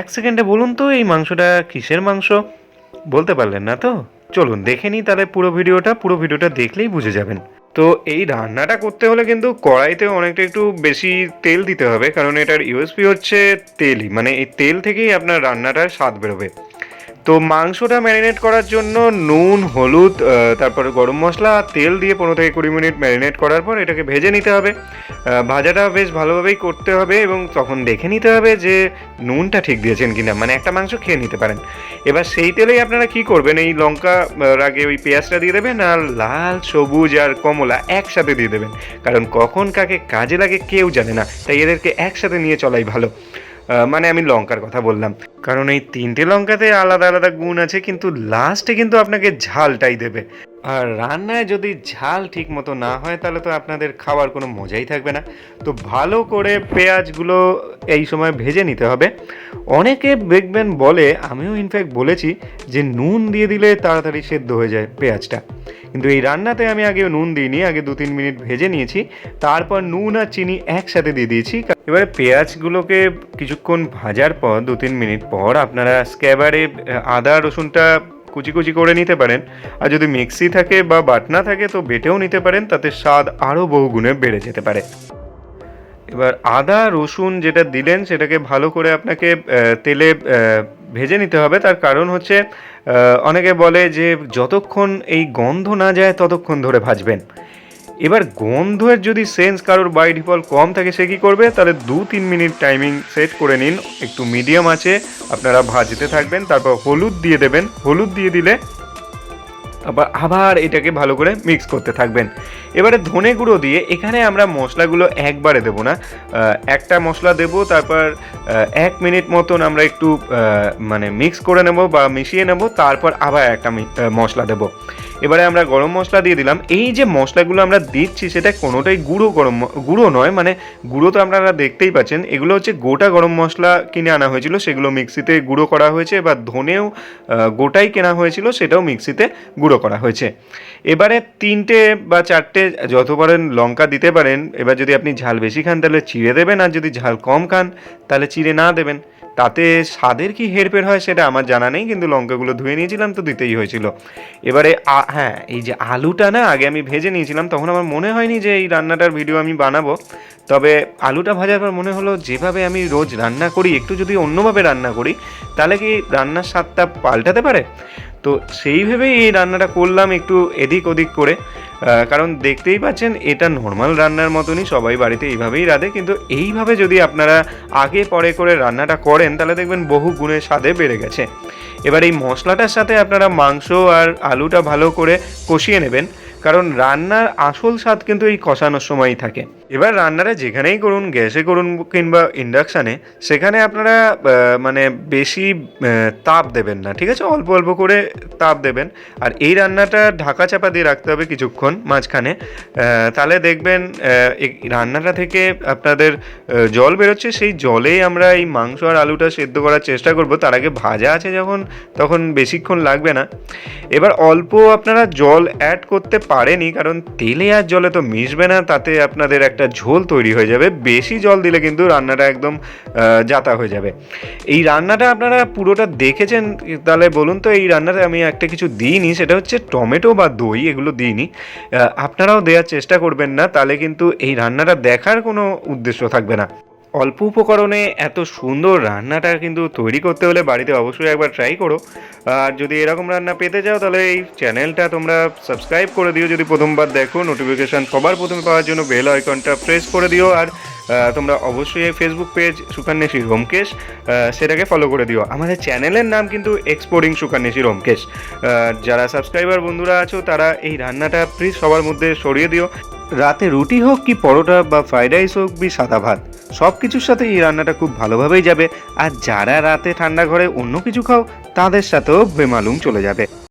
এক সেকেন্ডে বলুন তো এই মাংসটা কিসের মাংস? বলতে পারলেন না তো? চলুন দেখে নিই তাহলে পুরো ভিডিওটা দেখলেই বুঝে যাবেন। তো এই রান্নাটা করতে হলে কিন্তু কড়াইতে অনেকটা একটু বেশি তেল দিতে হবে, কারণ এটার ইউএসপি হচ্ছে তেলই, মানে এই তেল থেকেই আপনার রান্নাটার স্বাদ বেরোবে। তো মাংসটা ম্যারিনেট করার জন্য নুন, হলুদ, তারপরে গরম মশলা আর তেল দিয়ে 15 থেকে 20 মিনিট ম্যারিনেট করার পর এটাকে ভেজে নিতে হবে। ভাজাটা বেশ ভালোভাবেই করতে হবে এবং তখন দেখে নিতে হবে যে নুনটা ঠিক দিয়েছেন কিনা, মানে একটা মাংস খেয়ে নিতে পারেন। এবার সেই তেলেই আপনারা কি করবেন, এই লঙ্কা আগে ওই পেঁয়াজটা দিয়ে দেবেন আর লাল, সবুজ আর কমলা একসাথে দিয়ে দেবেন, কারণ কখন কাকে কাজে লাগে কেউ জানে না, তাই এদেরকে একসাথে নিয়ে চলাই ভালো। মানে আমি লঙ্কার কথা বললাম, কারণ এই তিনটে লঙ্কাতে আলাদা আলাদা গুণ আছে, কিন্তু লাস্টে কিন্তু আপনাকে ঝালটাই দেবে। আর রান্নায় যদি ঝাল ঠিক মতো না হয় তাহলে তো আপনাদের খাওয়ার কোনো মজাই থাকবে না। তো ভালো করে পেঁয়াজগুলো এই সময় ভেজে নিতে হবে। অনেকে দেখবেন বলে, আমিও ইনফ্যাক্ট বলেছি, যে নুন দিয়ে দিলে তাড়াতাড়ি সেদ্ধ হয়ে যায় পেঁয়াজটা, কিন্তু এই রান্নাতে আমি আগে নুন দিইনি, আগে 2-3 মিনিট ভেজে নিয়েছি, তারপর নুন আর চিনি একসাথে দিয়ে দিয়েছি। এবারে পেঁয়াজগুলোকে কিছুক্ষণ ভাজার পর 2-3 মিনিট পর আপনারা স্ক্যাবারে আদা রসুনটা কুচি কুচি করে নিতে পারেন, আর যদি মিক্সি থাকে বা বাটনা থাকে তো বেটেও নিতে পারেন, তাতে স্বাদ আরও বহুগুণে বেড়ে যেতে পারে। এবার আদা রসুন যেটা দিলেন সেটাকে ভালো করে আপনাকে তেলে ভেজে নিতে হবে। তার কারণ হচ্ছে অনেকে বলে যে যতক্ষণ এই গন্ধ না যায় ততক্ষণ ধরে ভাজবেন। এবার গন্ধের যদি সেন্স কারোর বাই ডিফল্ট কম থাকে, সে কী করবে, তাহলে 2-3 মিনিট টাইমিং সেট করে নিন, একটু মিডিয়াম আছে আপনারা ভাজতে থাকবেন, তারপর হলুদ দিয়ে দেবেন। হলুদ দিয়ে দিলে আবার এটাকে ভালো করে মিক্স করতে থাকবেন। এবারে ধনে গুঁড়ো দিয়ে, এখানে আমরা মশলাগুলো একবারে দেবো না, একটা মশলা দেবো, তারপর 1 মিনিট মতন আমরা একটু মানে মিক্স করে নেব বা মিশিয়ে নেব, তারপর আবার একটা মশলা দেবো। এবারে আমরা গরম মশলা দিয়ে দিলাম। এই যে মশলাগুলো আমরা দিচ্ছি সেটা কোনোটাই গুঁড়ো নয়, মানে গুঁড়ো তো আপনারা দেখতেই পাচ্ছেন, এগুলো হচ্ছে গোটা গরম মশলা কিনে আনা হয়েছিল, সেগুলো মিক্সিতে গুঁড়ো করা হয়েছে। এবার ধনেও গোটাই কেনা হয়েছিল, সেটাও মিক্সিতে গুঁড়ো করা হয়েছে। এবারে 3টে বা 4টে যত পারেন লঙ্কা দিতে পারেন। এবার যদি আপনি ঝাল বেশি খান তাহলে চিড়ে দেবেন, আর যদি ঝাল কম খান তাহলে চিড়ে না দেবেন। তাতে স্বাদের কি হেরফের হয় সেটা আমার জানা নেই, কিন্তু লঙ্কাগুলো ধুয়ে নিয়েছিলাম তো দিতেই হয়েছিল। এবারে হ্যাঁ, এই যে আলুটা না আগে আমি ভেজে নিয়েছিলাম, তখন আমার মনে হয়নি যে এই রান্নাটার ভিডিও আমি বানাবো। তবে আলুটা ভাজার পর মনে হলো যেভাবে আমি রোজ রান্না করি একটু যদি অন্যভাবে রান্না করি তাহলে কি রান্নার স্বাদটা পাল্টাতে পারে। তো সেই ভেবেই এই রান্নাটা করলাম একটু এদিক ওদিক করে, কারণ দেখতেই পাচ্ছেন এটা নর্মাল রান্নার মতনই, সবাই বাড়িতে এইভাবেই রাঁধে, কিন্তু এইভাবে যদি আপনারা আগে পরে করে রান্নাটা করেন তাহলে দেখবেন বহু গুণে স্বাদে বেড়ে গেছে। এবার এই মশলাটার সাথে আপনারা মাংস আর আলুটা ভালো করে কষিয়ে নেবেন, কারণ রান্নার আসল স্বাদ কিন্তু এই কষানোর সময়ই থাকে। এবার রান্নাটা যেখানেই করুন, গ্যাসে করুন কিংবা ইন্ডাকশানে, সেখানে আপনারা মানে বেশি তাপ দেবেন না, ঠিক আছে, অল্প অল্প করে তাপ দেবেন। আর এই রান্নাটা ঢাকা চাপা দিয়ে রাখতে হবে কিছুক্ষণ মাঝখানে, তাহলে দেখবেন এই রান্নাটা থেকে আপনাদের জল বেরোচ্ছে, সেই জলেই আমরা এই মাংস আর আলুটা সেদ্ধ করার চেষ্টা করব। তার আগে ভাজা আছে যখন, তখন বেশিক্ষণ লাগবে না। এবার অল্প আপনারা জল অ্যাড করতে পারেনই, কারণ তেলে আর জলে তো মিশবে না, তাতে আপনাদের একটা ঝোল তৈরি হয়ে যাবে। বেশি জল দিলে কিন্তু রান্নাটা একদম জাতা হয়ে যাবে। এই রান্নাটা আপনারা পুরোটা দেখেছেন, তাহলে বলুন তো এই রান্নাতে আমি একটা কিছু দিইনি, সেটা হচ্ছে টমেটো বা দই, এগুলো দিইনি। আপনারাও দেওয়ার চেষ্টা করবেন না, তাহলে কিন্তু এই রান্নাটা দেখার কোনো উদ্দেশ্য থাকবে না। অল্প উপকরণে এত সুন্দর রান্নাটা কিন্তু তৈরি করতে হলে বাড়িতে অবশ্যই একবার ট্রাই করো। আর যদি এরকম রান্না পেতে চাও তাহলে এই চ্যানেলটা তোমরা সাবস্ক্রাইব করে দিও যদি প্রথমবার দেখো। নোটিফিকেশান সবার প্রথমে পাওয়ার জন্য বেল আইকনটা প্রেস করে দিও। আর তোমরা অবশ্যই এই ফেসবুক পেজ সুকান্বেষী ব্যোমকেশ, সেটাকে ফলো করে দিও। আমাদের চ্যানেলের নাম কিন্তু এক্সপ্লোরিং সুকান্বেষী ব্যোমকেশ। যারা সাবস্ক্রাইবার বন্ধুরা আছো তারা এই রান্নাটা প্লিজ সবার মধ্যে সরিয়ে দিও। রাতে রুটি হোক কি পরোটা বা ফ্রাইড রাইস হোক কি সাদা ভাত, সব কিছুর সাথে এই রান্নাটা খুব ভালোভাবেই যাবে। আর যারা রাতে ঠান্ডা ঘরে অন্য কিছু খাও তাদের সাথেও বেমালুম চলে যাবে।